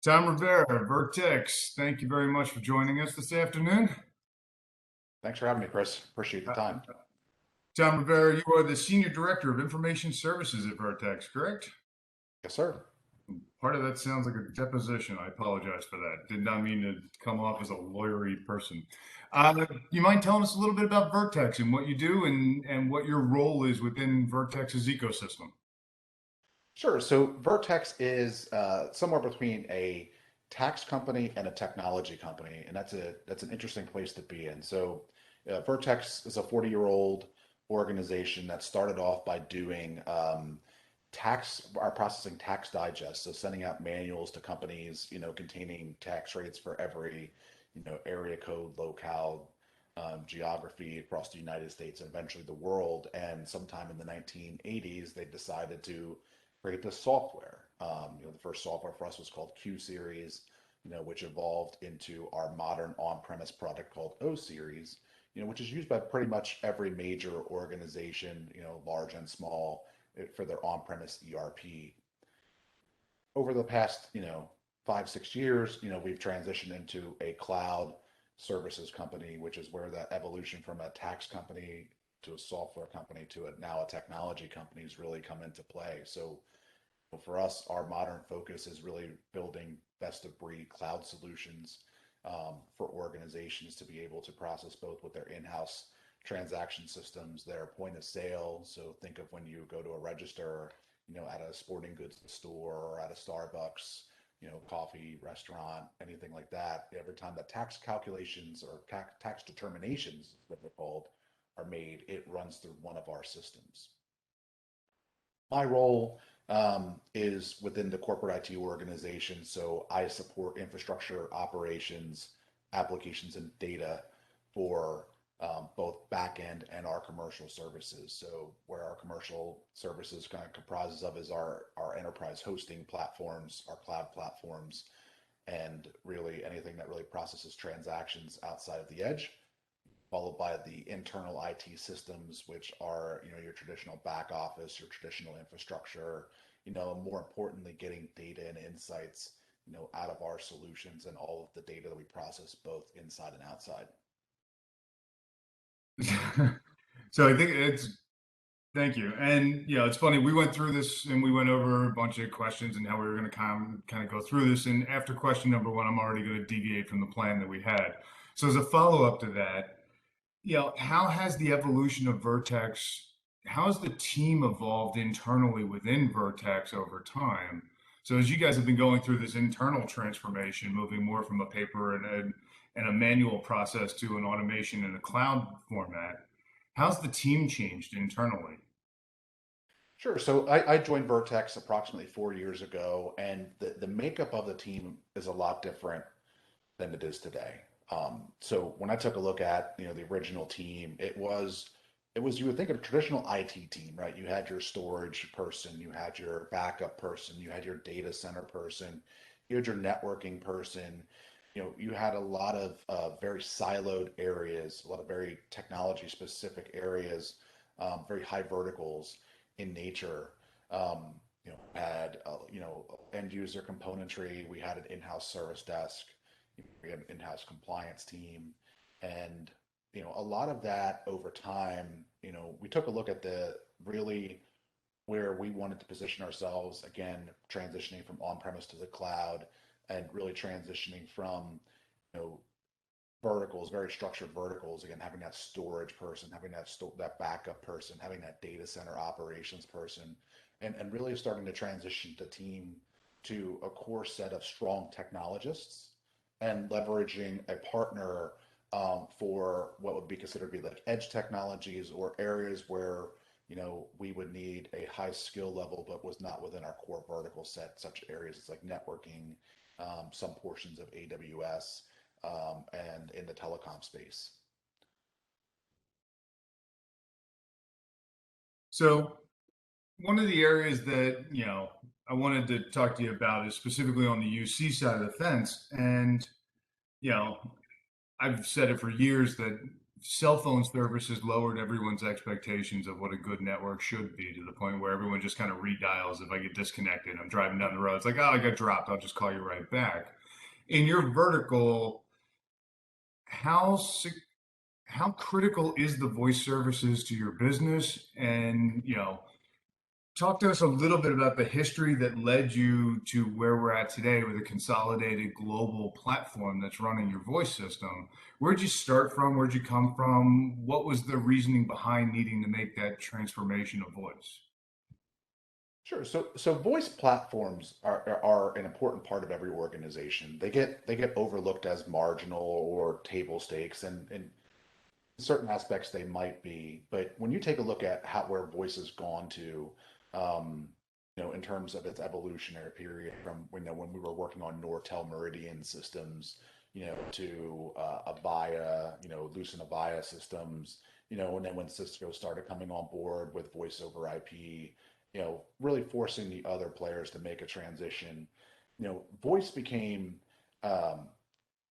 Tom Rivera, Vertex, thank you very much for joining us this afternoon. Thanks for having me, Chris. Appreciate the Uh, time. Tom Rivera, you are the Senior Director of Information Services at Vertex, correct? Yes, sir. Part of that sounds like a deposition. I apologize for that. Did not mean to come off as a lawyery person. You mind telling us a little bit about Vertex and what you do and what your role is within Vertex's ecosystem? Sure. So Vertex is somewhere between a tax company and a technology company, and that's an interesting place to be in. So Vertex is a 40-year-old organization that started off by doing processing tax digest, so sending out manuals to companies, containing tax rates for every, area code, locale, geography across the United States and eventually the world. And sometime in the 1980s, they decided to create this software. The first software for us was called Q Series, which evolved into our modern on-premise product called O Series, which is used by pretty much every major organization, large and small, for their on-premise ERP. Over the past, 5, 6 years, we've transitioned into a cloud services company, which is where that evolution from a tax company to a software company to now a technology company has really come into play. So for us, our modern focus is really building best of breed cloud solutions for organizations to be able to process both with their in-house transaction systems, their point of sale. So think of when you go to a register, at a sporting goods store or at a Starbucks, coffee restaurant, anything like that. Every time that tax calculations or tax determinations, what they're called, are made, it runs through one of our systems. My role is within the corporate IT organization, so I support infrastructure operations, applications, and data for both backend and our commercial services. So where our commercial services kind of comprises of is our enterprise hosting platforms, our cloud platforms, and really anything that really processes transactions outside of the edge, followed by the internal IT systems, which are, your traditional back office, your traditional infrastructure, and more importantly, getting data and insights, out of our solutions and all of the data that we process both inside and outside. So I think it's thank you. And it's funny, we went through this and we went over a bunch of questions and how we were going to kind of go through this. And after question number one, I'm already going to deviate from the plan that we had. So as a follow-up to that, how has the evolution of Vertex, how has the team evolved internally within Vertex over time? So as you guys have been going through this internal transformation, moving more from a paper and a manual process to an automation and a cloud format, how's the team changed internally? Sure. So I joined Vertex approximately 4 years ago, and the makeup of the team is a lot different than it is today. So when I took a look at the original team, it was you would think of a traditional IT team, right? You had your storage person, you had your backup person, you had your data center person, you had your networking person. You had a lot of very siloed areas, a lot of very technology specific areas, very high verticals in nature. Had end user componentry. We had an in-house service desk. We had an in-house compliance team, and a lot of that over time. We took a look at the really where we wanted to position ourselves again, transitioning from on-premise to the cloud, and really transitioning from you know verticals, very structured verticals. Again, having that storage person, having that backup person, having that data center operations person, and really starting to transition the team to a core set of strong technologists and leveraging a partner for what would be considered to be like edge technologies or areas where we would need a high skill level but was not within our core vertical set, such areas as like networking, some portions of AWS, and in the telecom space. So one of the areas that, I wanted to talk to you about is specifically on the UC side of the fence. And, you know, I've said it for years that cell phone services lowered everyone's expectations of what a good network should be to the point where everyone just kind of redials if I get disconnected. I'm driving down the road. It's like, oh, I got dropped. I'll just call you right back. In your vertical, how how critical is the voice services to your business? And talk to us a little bit about the history that led you to where we're at today with a consolidated global platform that's running your voice system. Where'd you start from? Where'd you come from? What was the reasoning behind needing to make that transformation of voice? Sure. So voice platforms are an important part of every organization. They get overlooked as marginal or table stakes, and in certain aspects they might be. But when you take a look at how where voice has gone to, in terms of its evolutionary period from when we were working on Nortel Meridian systems, to Avaya, loosen Avaya systems, and then when Cisco started coming on board with voice over IP, really forcing the other players to make a transition. Voice became um,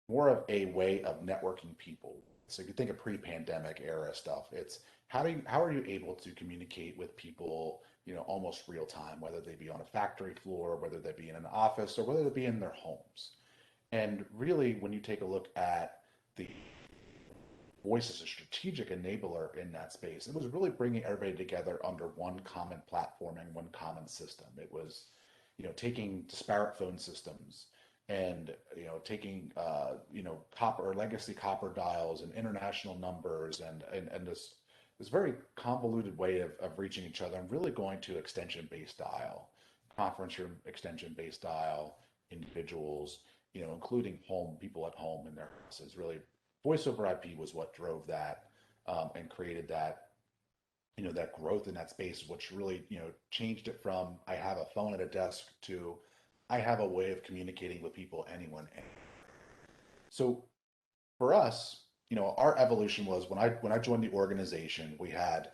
more of a way of networking people. So if you think of pre-pandemic era stuff, it's how are you able to communicate with people, almost real time, whether they be on a factory floor, whether they be in an office, or whether they be in their homes. And really, when you take a look at the voice as a strategic enabler in that space, it was really bringing everybody together under one common platform and one common system. It was, taking disparate phone systems and taking copper or legacy copper dials and international numbers and this very convoluted way of reaching each other and really going to extension based dial, conference room extension based dial individuals, including home people at home in their houses. Really, voice over IP was what drove that, and created that growth in that space, which really changed it from I have a phone at a desk to I have a way of communicating with people anyone. So for us, our evolution was when I joined the organization, we had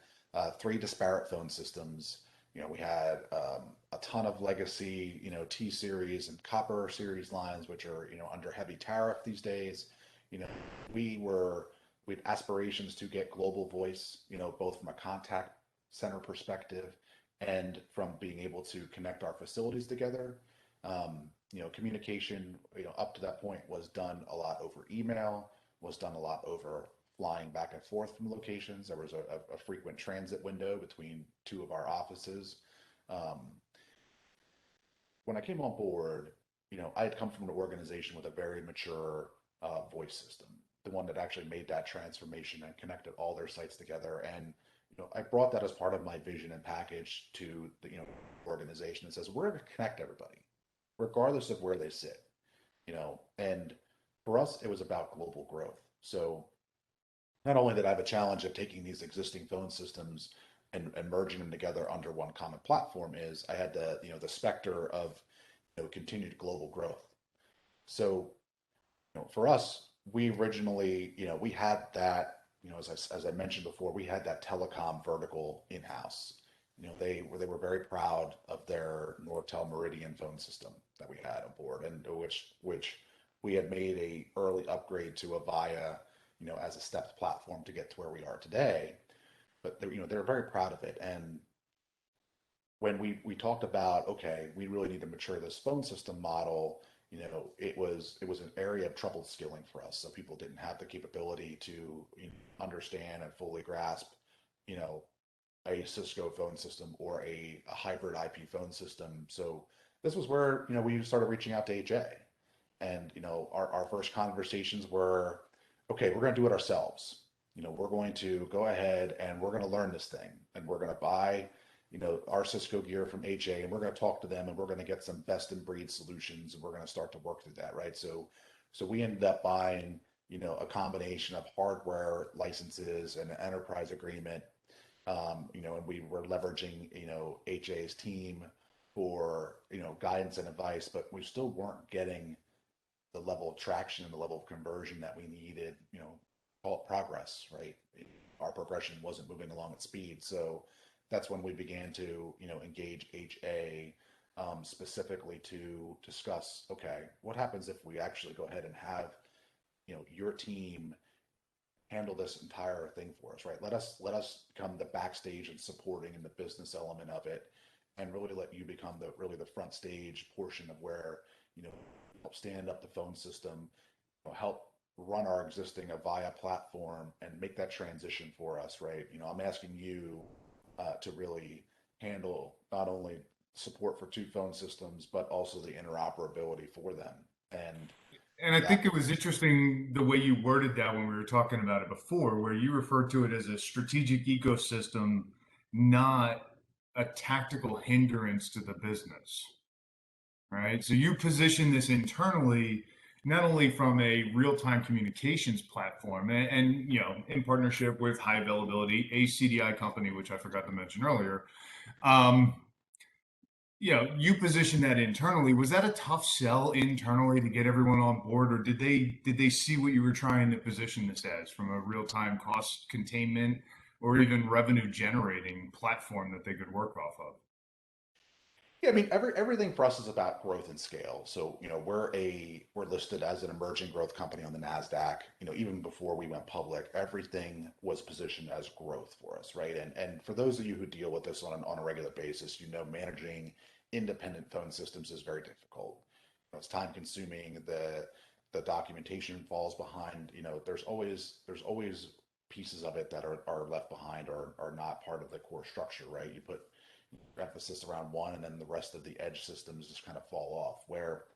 three disparate phone systems. We had a ton of legacy, T series and copper series lines, which are under heavy tariff these days. You know, we had aspirations to get global voice, both from a contact center perspective and from being able to connect our facilities together. Communication, up to that point was done a lot over email, was done a lot over flying back and forth from locations. There was a frequent transit window between two of our offices. Um, when I came on board, I had come from an organization with a very mature voice system, the one that actually made that transformation and connected all their sites together. And I brought that as part of my vision and package to the organization that says we're going to connect everybody, regardless of where they sit. And for us, it was about global growth. So not only did I have a challenge of taking these existing phone systems and merging them together under one common platform, is I had the specter of continued global growth. So for us, we originally, we had that, as I mentioned before, we had that telecom vertical in house. They were very proud of their Nortel Meridian phone system that we had on board, and which we had made a early upgrade to Avaya, as a stepped platform to get to where we are today. But they're very proud of it. And when we talked about, okay, we really need to mature this phone system model, it was an area of troubled skilling for us. So people didn't have the capability to understand and fully grasp, you know, a Cisco phone system or a hybrid IP phone system. So this was where we started reaching out to HA, and our first conversations were, okay, we're going to do it ourselves. We're going to go ahead and we're going to learn this thing, and we're going to buy our Cisco gear from HA, and we're going to talk to them, and we're going to get some best in breed solutions, and we're going to start to work through that, right? So we ended up buying a combination of hardware licenses and an enterprise agreement, and we were leveraging HA's team for guidance and advice, but we still weren't getting the level of traction and the level of conversion that we needed. Call it progress, right? Our progression wasn't moving along at speed. So that's when we began to engage HA, specifically to discuss, okay, what happens if we actually go ahead and have your team handle this entire thing for us, right? Let us come the backstage and supporting and the business element of it, and really let you become the really the front stage portion of where help stand up the phone system, help run our existing Avaya platform and make that transition for us, right? I'm asking you to really handle not only support for two phone systems, but also the interoperability for them and And I the think it was application. interesting the way you worded that when we were talking about it before, where you referred to it as a strategic ecosystem, not a tactical hindrance to the business, right? So you position this internally, not only from a real-time communications platform and in partnership with high availability, a CDI company, which I forgot to mention earlier. Um, you position that internally. Was that a tough sell internally to get everyone on board, or did they see what you were trying to position this as from a real-time cost containment or even revenue generating platform that they could work off of? Yeah, I mean, everything for us is about growth and scale. So, we're listed as an emerging growth company on the Nasdaq. Even before we went public, everything was positioned as growth for us, right? And for those of you who deal with this on a regular basis, managing independent phone systems is very difficult. It's time consuming. The documentation falls behind. There's always pieces of it that are left behind or are not part of the core structure, right? You put emphasis around one, and then the rest of the edge systems just kind of fall off. Where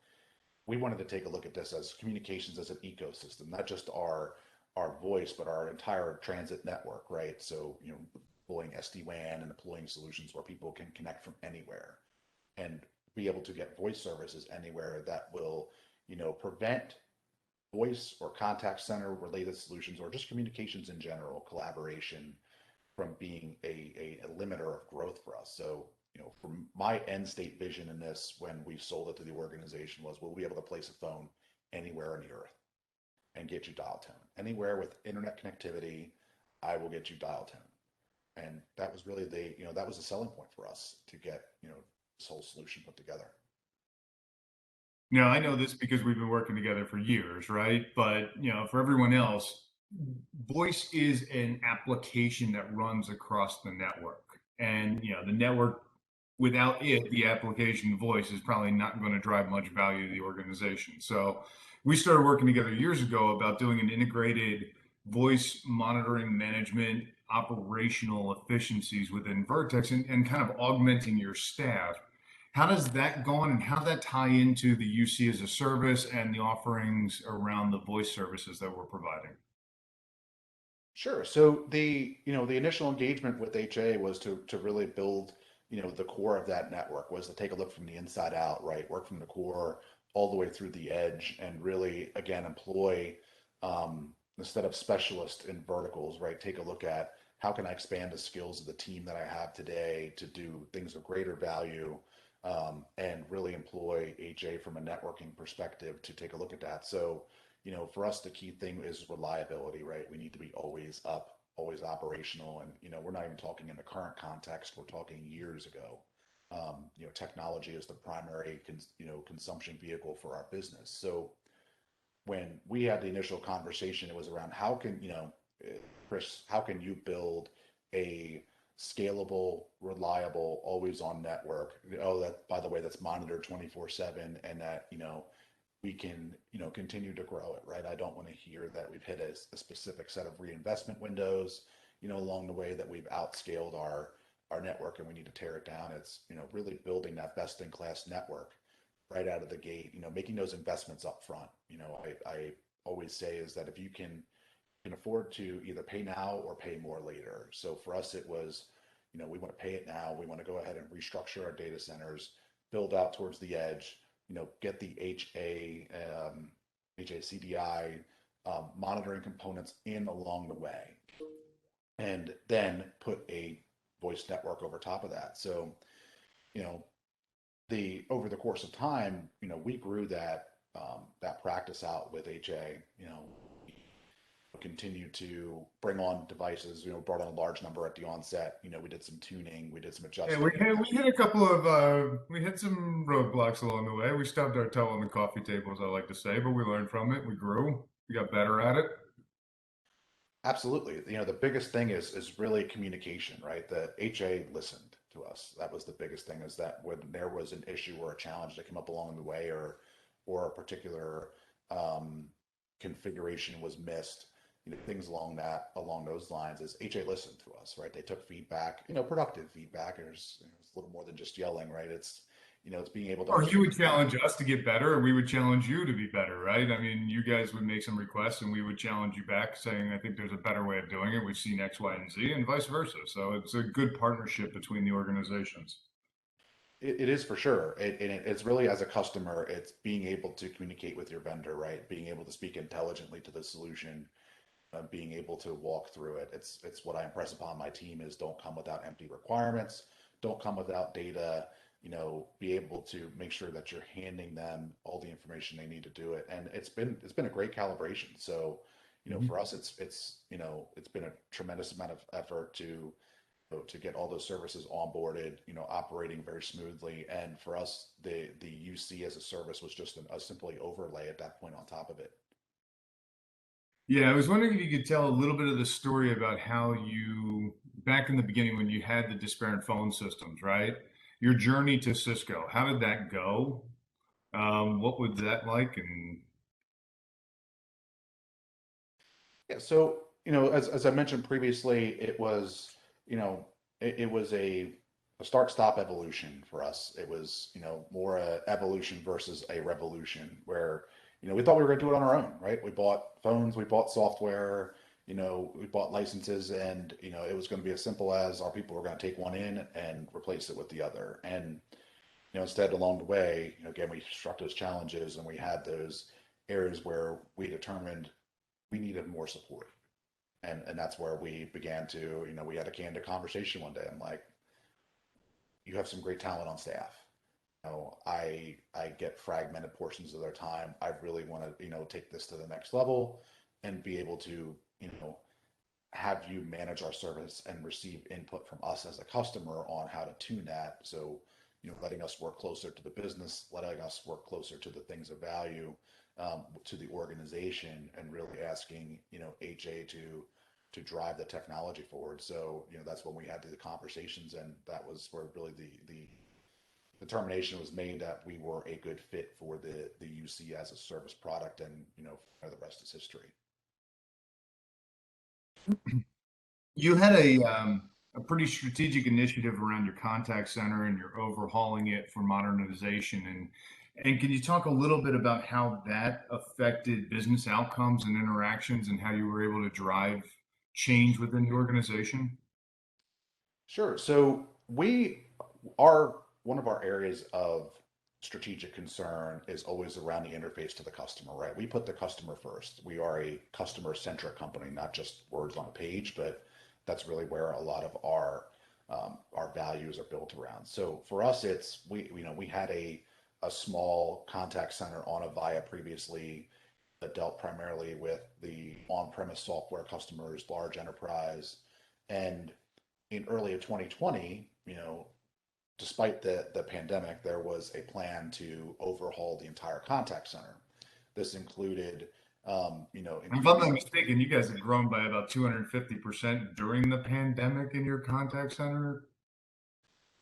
we wanted to take a look at this as communications as an ecosystem, not just our voice, but our entire transit network, right? So deploying SD-WAN and deploying solutions where people can connect from anywhere and be able to get voice services anywhere that will prevent voice or contact center related solutions or just communications in general, collaboration from being a limiter of growth for us. So, from my end state vision in this, when we sold it to the organization, was we'll be able to place a phone anywhere on the earth and get you dial tone. Anywhere with internet connectivity, I will get you dial tone. And that was really that was a selling point for us to get, this whole solution put together. Now, I know this because we've been working together for years, right? But, for everyone else, voice is an application that runs across the network. And, the network, without it, the application voice is probably not going to drive much value to the organization. So we started working together years ago about doing an integrated voice monitoring management operational efficiencies within Vertex and kind of augmenting your staff. How does that go on and how does that tie into the UC as a service and the offerings around the voice services that we're providing? Sure. So the initial engagement with HA was to really build, the core of that network, was to take a look from the inside out, right? Work from the core all the way through the edge and really, again, employ, instead of specialists in verticals, right? Take a look at how can I expand the skills of the team that I have today to do things of greater value, and really employ HA from a networking perspective to take a look at that. So, for us, the key thing is reliability, right? We need to be always up, always operational. And, we're not even talking in the current context, we're talking years ago. Technology is the primary, consumption vehicle for our business. So when we had the initial conversation, it was around how can, Chris, how can you build a scalable, reliable, always on network? Oh, that, by the way, that's monitored 24/7, and that, we can continue to grow it, right? I don't want to hear that we've hit a specific set of reinvestment windows along the way, that we've outscaled our network and we need to tear it down. It's really building that best in class network right out of the gate, making those investments up front. I always say is that if you can afford to either pay now or pay more later. So for us it was, we want to pay it now, we want to go ahead and restructure our data centers, build out towards the edge, get the HACDI monitoring components in along the way, and then put a voice network over top of that. So, you know, the over the course of time, we grew that practice out with HA. Continue to bring on devices. Brought on a large number at the onset. We did some tuning, we did some Yeah, adjusting, and we hit a couple of we hit some roadblocks along the way. We stubbed our toe on the coffee table, as I like to say, but we learned from it. We grew. We got better at it. Absolutely. The biggest thing is really communication, right? The HA listened to us. That was the biggest thing, is that when there was an issue or a challenge that came up along the way, or a particular um, configuration was missed, things along those lines, is HA listened to us, right? They took feedback, productive feedback. It's a little more than just yelling, right? It's being able to Or you understand would challenge us to get better, and we would challenge you to be better, right? I mean, you guys would make some requests, and we would challenge you back, saying, "I think there's a better way of doing it. We've seen X, Y, and Z," and vice versa. So it's a good partnership between the organizations. It is for sure. It's really, as a customer, it's being able to communicate with your vendor, right? Being able to speak intelligently to the solution, being able to walk through it. It's what I impress upon my team is, don't come without empty requirements, don't come without data. Be able to make sure that you're handing them all the information they need to do it. And it's been a great calibration. So, Mhm. for us, it's been a tremendous amount of effort to get all those services onboarded, operating very smoothly. And for us, the UC as a service was just a simply overlay at that point on top of it. Yeah, I was wondering if you could tell a little bit of the story about how you, back in the beginning when you had the disparate phone systems, right? Your journey to Cisco, how did that go? What was that like? And Yeah, so as I mentioned previously, it was a start-stop evolution for us. It was more a evolution versus a revolution, where we thought we were going to do it on our own, right? We bought phones, we bought software, we bought licenses, and it was going to be as simple as our people were going to take one in and replace it with the other. And instead, along the way, again, we struck those challenges, and we had those areas where we determined we needed more support. And that's where we began to, we had a candid conversation one day. I'm like, you have some great talent on staff. I get fragmented portions of their time. I really want to, take this to the next level and be able to, have you manage our service and receive input from us as a customer on how to tune that. So, letting us work closer to the business, letting us work closer to the things of value, to the organization, and really asking, HA to drive the technology forward. So, that's when we had the conversations, and that was where really the determination was made that we were a good fit for the UC as a service product, and the rest is history. you had a pretty strategic initiative around your contact center, and you're overhauling it for modernization. And can you talk a little bit about how that affected business outcomes and interactions, and how you were able to drive change within the organization? Sure. So we are one of our areas of strategic concern is always around the interface to the customer, right? We put the customer first. We are a customer-centric company, not just words on a page, but that's really where a lot of our values are built around. So for us, it's we had a small contact center on Avaya previously that dealt primarily with the on-premise software customers, large enterprise, and in early of 2020, despite the pandemic, there was a plan to overhaul the entire contact center. This included, If I'm not increasing. mistaken, you guys have grown by about 250% during the pandemic in your contact center.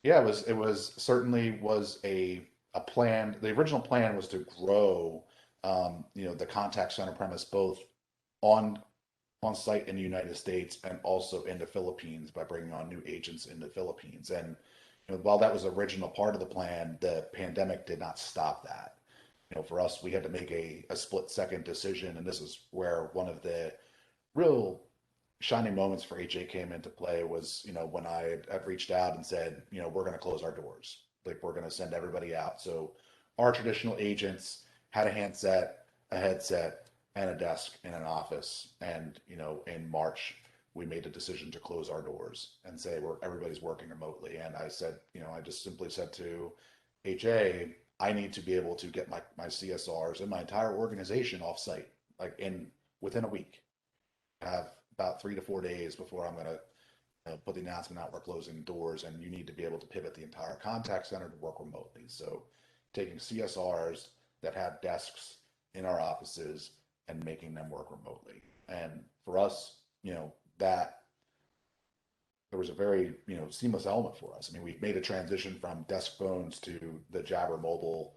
Yeah, it was certainly was a plan. The original plan was to grow, the contact center premise both on on site in the United States and also in the Philippines by bringing on new agents in the Philippines. And while that was the original part of the plan, the pandemic did not stop that. For us, we had to make a split second decision, and this is where one of the real shining moments for HA came into play was, when I had reached out and said, we're going to close our doors. Like, we're going to send everybody out. So our traditional agents had a handset, a headset, and a desk in an office. And, in March, we made a decision to close our doors and say everybody's working remotely. And I said, I just simply said to HA, I need to be able to get my CSRs and my entire organization off site, like within a week. Have about 3 to 4 days before I'm going to put the announcement out, we're closing doors, and you need to be able to pivot the entire contact center to work remotely. So taking CSRs that have desks in our offices and making them work remotely. And for us, that there was a very, seamless element for us. I mean, we've made a transition from desk phones to the Jabber mobile,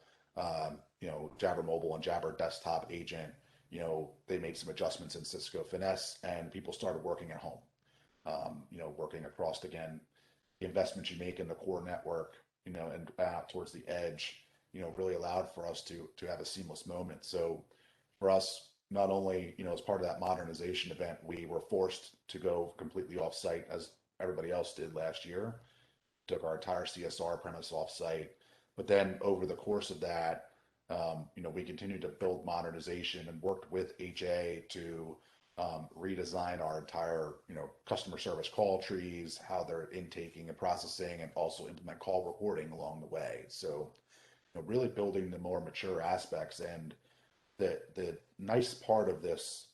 Jabber mobile and Jabber desktop agent. They made some adjustments in Cisco Finesse, and people started working at home. Working across again, the investments you make in the core network, and out towards the edge, really allowed for us to have a seamless moment. So for us, not only, as part of that modernization event, we were forced to go completely off-site as everybody else did last year, took our entire CSR premise off-site. But then over the course of that, we continued to build modernization and worked with HA to redesign our entire, customer service call trees, how they're intaking and processing, and also implement call recording along the way. So, really building the more mature aspects. And the nice part of this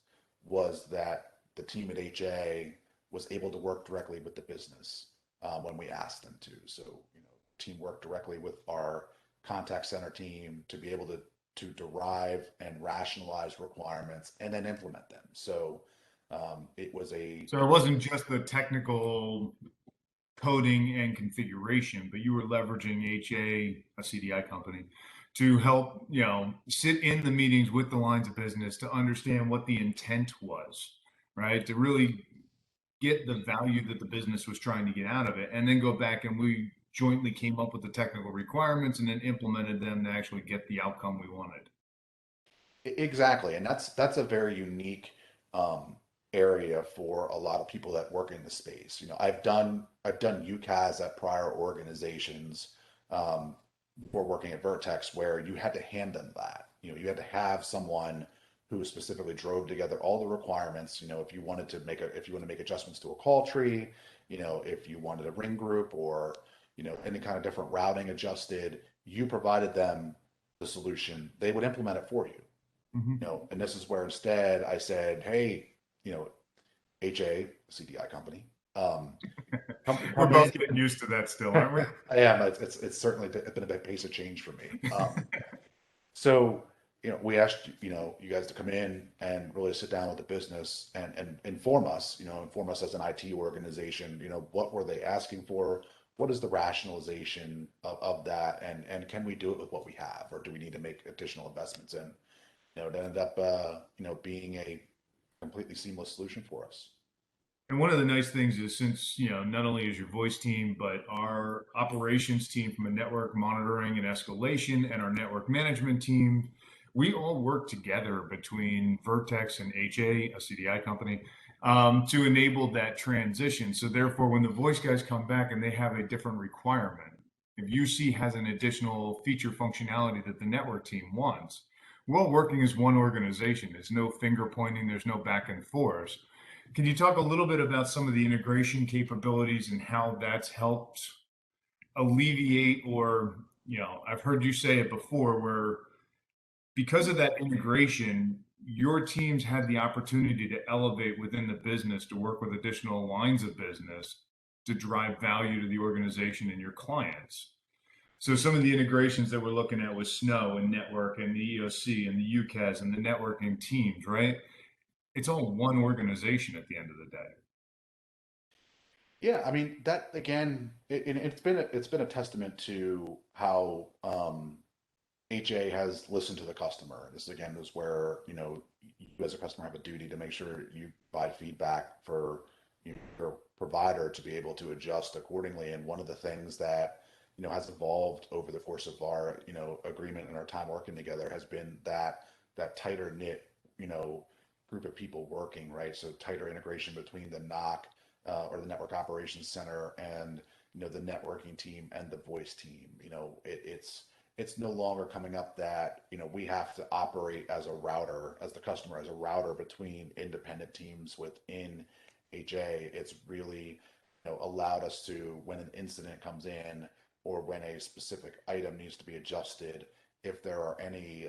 was that the team at HA was able to work directly with the business when we asked them to. So, team worked directly with our contact center team to be able to derive and rationalize requirements and then implement them. So it was a. So it wasn't just the technical coding and configuration, but you were leveraging HA, a CDI company, to help, sit in the meetings with the lines of business to understand what the intent was, right? To really get the value that the business was trying to get out of it, and then go back and we jointly came up with the technical requirements and then implemented them to actually get the outcome we wanted. Exactly, and that's a very unique um, area for a lot of people that work in the space. I've done UCAS at prior organizations before working at Vertex, where you had to hand them that. You had to have someone who specifically drove together all the requirements. If you want to make adjustments to a call tree, if you wanted a ring group or any kind of different routing adjusted, you provided them the solution. They would implement it for you. Mhm. And this is where instead I said, hey, HA, CDI company, We're come in. both getting used to that still, aren't we? I am. It's certainly been a big pace of change for me. So, we asked, you guys to come in and really sit down with the business and inform us as an IT organization, what were they asking for? What is the rationalization of that? And can we do it with what we have, or do we need to make additional investments in? It ended up, being a completely seamless solution for us. And one of the nice things is, since, not only is your voice team, but our operations team from a network monitoring and escalation and our network management team, we all work together between Vertex and HA, a CDI company, to enable that transition. So therefore, when the voice guys come back and they have a different requirement, if UC has an additional feature functionality that the network team wants, we're all working as one organization. There's no finger pointing, there's no back and forth. Can you talk a little bit about some of the integration capabilities and how that's helped alleviate, or, I've heard you say it before, where because of that integration, your teams had the opportunity to elevate within the business to work with additional lines of business to drive value to the organization and your clients. So some of the integrations that we're looking at with Snow and Network and the EOC and the UCAS and the networking teams, right? It's all one organization at the end of the day. Yeah, I mean that again, it's been a testament to how HA has listened to the customer. This again is where you as a customer have a duty to make sure you provide feedback for your provider to be able to adjust accordingly. And one of the things that has evolved over the course of our agreement and our time working together has been that tighter knit you know group of people working, right? So tighter integration between the NOC or the Network Operations Center and the networking team and the voice team. It's no longer coming up that we have to operate as a router, as the customer, as a router between independent teams within HA. It's really allowed us to, when an incident comes in or when a specific item needs to be adjusted, if there are any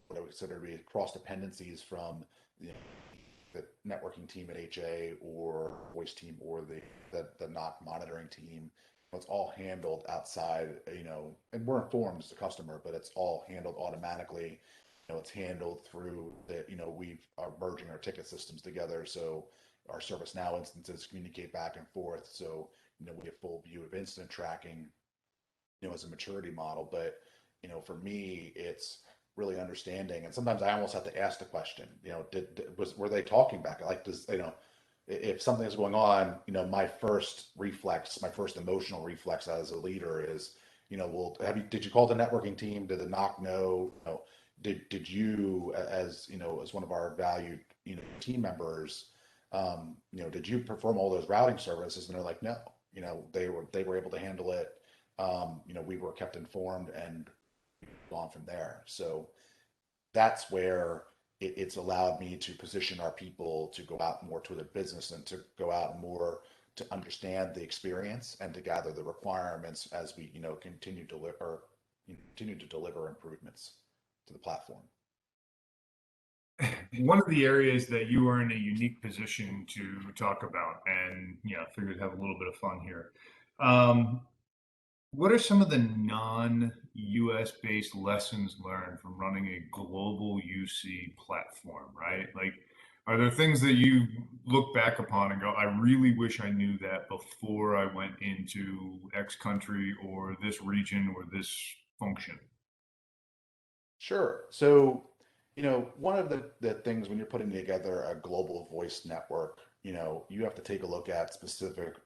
what I would consider to be cross dependencies from you know, the networking team at HA or voice team or the NOC monitoring team. It's all handled outside, and we're informed as the customer, but it's all handled automatically. It's handled through we are merging our ticket systems together. So our ServiceNow instances communicate back and forth. So, we have full view of incident tracking, as a maturity model. But, for me, it's really understanding. And sometimes I almost have to ask the question, were they talking back? Like, if something is going on, my first reflex, my first emotional reflex as a leader is, well, did you call the networking team? Did the knock know? Did you, as as one of our valued, team members, did you perform all those routing services? And they're like, no, they were able to handle it. We were kept informed and gone from there. So that's where it's allowed me to position our people to go out more to the business and to go out more to understand the experience and to gather the requirements as we continue to deliver improvements to the platform. One of the areas that you are in a unique position to talk about, and I figured to have a little bit of fun here. What are some of the non-US based lessons learned from running a global UC platform, right? Like, are there things that you look back upon and go, I really wish I knew that before I went into X country or this region or this function? Sure. So, one of the things when you're putting together a global voice network, you have to take a look at specific,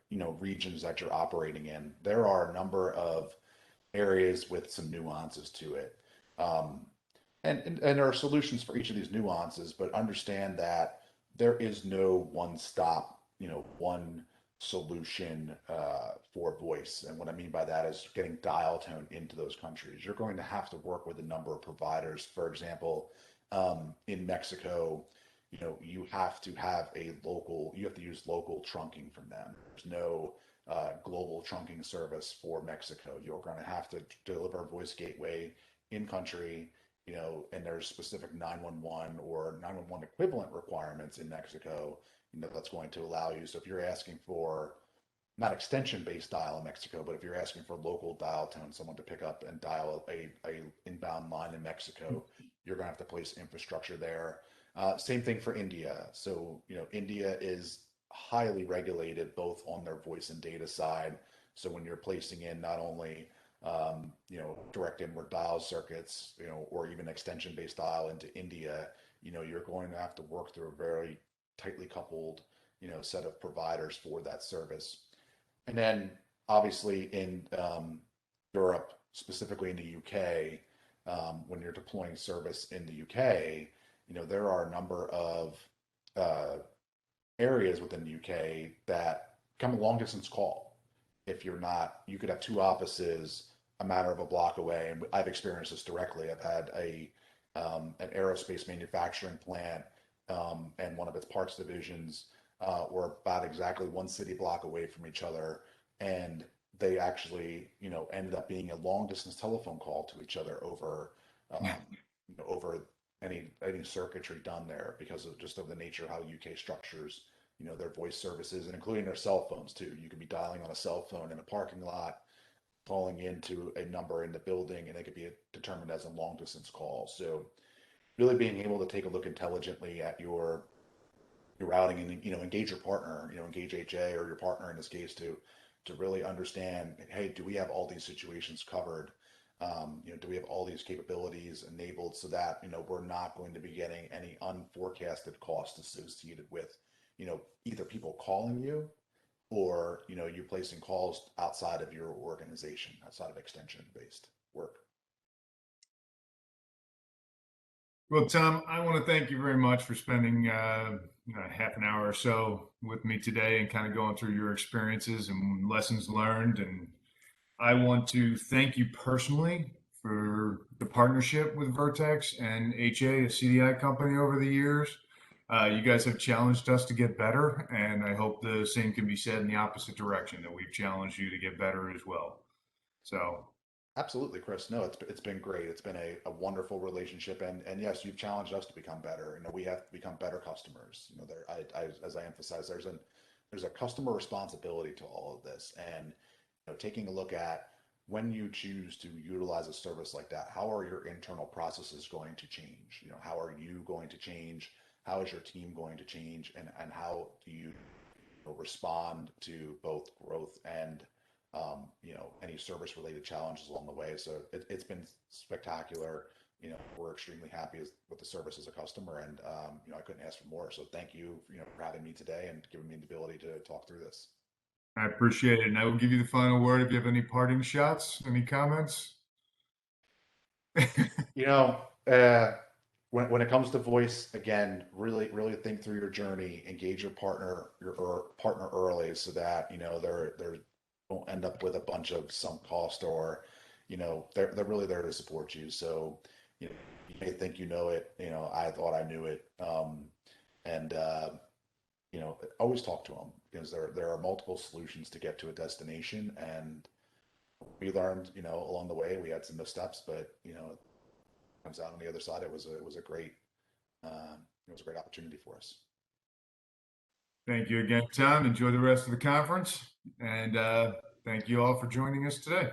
regions that you're operating in. There are a number of areas with some nuances to it. Um, and there are solutions for each of these nuances, but understand that there is no one stop, one solution for voice. And what I mean by that is getting dial tone into those countries. You're going to have to work with a number of providers. For example, in Mexico, you have to use local trunking from them. There's no global trunking service for Mexico. You're going to have to deliver a voice gateway in country, and there's specific 911 or 911 equivalent requirements in Mexico, that's going to allow you. So if you're asking for not extension-based dial in Mexico, but if you're asking for local dial tone, someone to pick up and dial a inbound line in Mexico, you're going to have to place infrastructure there. Same thing for India. So, India is highly regulated both on their voice and data side. So when you're placing in not only direct inward dial circuits, or even extension-based dial into India, you're going to have to work through a very tightly coupled, set of providers for that service. And then obviously in Europe, specifically in the UK, when you're deploying service in the UK, there are a number of uh, areas within the UK that become a long distance call. If you're not, you could have two offices a matter of a block away. And I've experienced this directly. I've had an aerospace manufacturing plant and one of its parts divisions were about exactly one city block away from each other. And they actually, ended up being a long distance telephone call to each other over any circuitry done there because of just of the nature of how UK structures, their voice services and including their cell phones too. You could be dialing on a cell phone in a parking lot, calling into a number in the building, and it could be determined as a long distance call. So really being able to take a look intelligently at your routing and engage your partner, engage HA or your partner in this case to really understand, hey, do we have all these situations covered? Do we have all these capabilities enabled so that we're not going to be getting any unforecasted costs associated with either people calling you or you placing calls outside of your organization, outside of extension based work. Well, Tom, I want to thank you very much for spending half an hour or so with me today and kind of going through your experiences and lessons learned. And I want to thank you personally for the partnership with Vertex and HA, a CDI company, over the years. You guys have challenged us to get better, and I hope the same can be said in the opposite direction, that we've challenged you to get better as well. So, Absolutely, Chris. No, it's been great. It's been a wonderful relationship, and yes, you've challenged us to become better. We have to become better customers. As I emphasize, there's a customer responsibility to all of this, and taking a look at when you choose to utilize a service like that, how are your internal processes going to change? How are you going to change how is your team going to change, and how do you respond to both growth and any service related challenges along the way. So it's been spectacular. We're extremely happy with the service as a customer, and I couldn't ask for more. So thank you, for having me today and giving me the ability to talk through this. I appreciate it. And I will give you the final word if you have any parting shots, any comments. You know, uh, when it comes to voice, again, really think through your journey, engage your partner early, so that they're don't end up with a bunch of sunk cost, or they're really there to support you. So you may think you know it. I thought I knew it, and always talk to them, because there are multiple solutions to get to a destination, and we learned along the way we had some missteps, but comes out on the other side, it was a great opportunity for us. Thank you again, Tom. Enjoy the rest of the conference. And thank you all for joining us today.